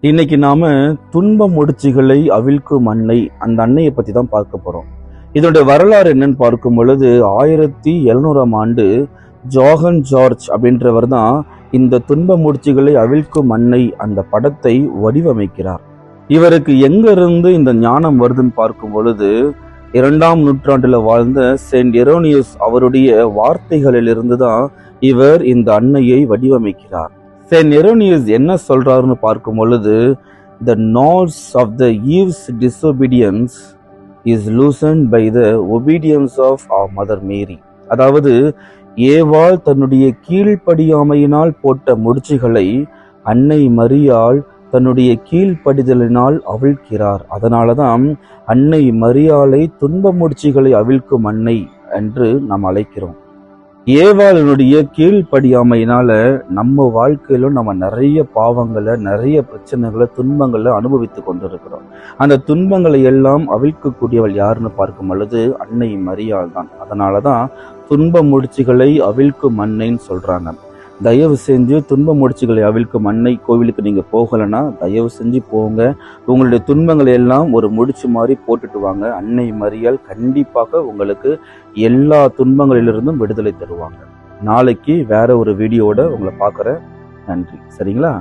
இன்னைக்கு நாம துன்ப முடிச்சுகளை அவிழ்க்கும் அன்னை, அந்த அன்னையை பத்தி தான் பார்க்க போறோம். இதனுடைய வரலாறு என்னன்னு பார்க்கும் பொழுது 1700ஆம் ஆண்டு ஜோஹன் ஜார்ஜ் அப்படின்றவர் தான் இந்த துன்ப முடிச்சுகளை அவிழ்க்கும் அன்னை அந்த படத்தை வடிவமைக்கிறார். இவருக்கு எங்க இருந்து இந்த ஞானம் வருதுன்னு பார்க்கும் பொழுது 2ஆம் நூற்றாண்டுல வாழ்ந்த செயின்ட் எரோனியஸ் அவருடைய வார்த்தைகளிலிருந்து தான் இவர் இந்த அன்னையை வடிவமைக்கிறார். செயின்ட் எரோனியஸ் என்ன சொல்றாருன்னு பார்க்கும் பொழுது, the knots of the Eve's disobedience is loosened by the obedience of our mother Mary. அதாவது ஏவாள் தன்னுடைய கீழ்ப்படியாமையினால் போட்ட முடிச்சுகளை அன்னை மரியாள் தன்னுடைய கீழ்ப்படிதலினால் அவிழ்க்கிறார். அதனாலதான் அன்னை மரியாளை துன்ப முடிச்சுகளை அவிழ்க்கும் அன்னை என்று நாம் அழைக்கிறோம். ஏவாளினுடைய கீழ்ப்படியாமையினால நம்ம வாழ்க்கையிலும் நம்ம நிறைய பாவங்களை, நிறைய பிரச்சனைகளை, துன்பங்களை அனுபவித்து கொண்டிருக்கிறோம். அந்த துன்பங்களை எல்லாம் அவிழ்க்கக்கூடியவள் யாருன்னு பார்க்கும் பொழுது அன்னை மரியாள் தான். அதனாலதான் துன்ப முடிச்சுகளை அவிழ்க்கும் அன்னைன்னு சொல்றாங்க. தயவு செஞ்சு துன்ப முடிச்சுகளை அவிழ்க்கும் அன்னை கோவிலுக்கு நீங்க போகலைன்னா தயவு செஞ்சு போங்க. உங்களுடைய துன்பங்களை எல்லாம் ஒரு முடிச்சு மாதிரி போட்டுட்டு வாங்க. அன்னை மரியாள் கண்டிப்பாக உங்களுக்கு எல்லா துன்பங்களிலிருந்தும் விடுதலை தருவாங்க. நாளைக்கு வேற ஒரு வீடியோட உங்களை பார்க்குறேன். நன்றி. சரிங்களா?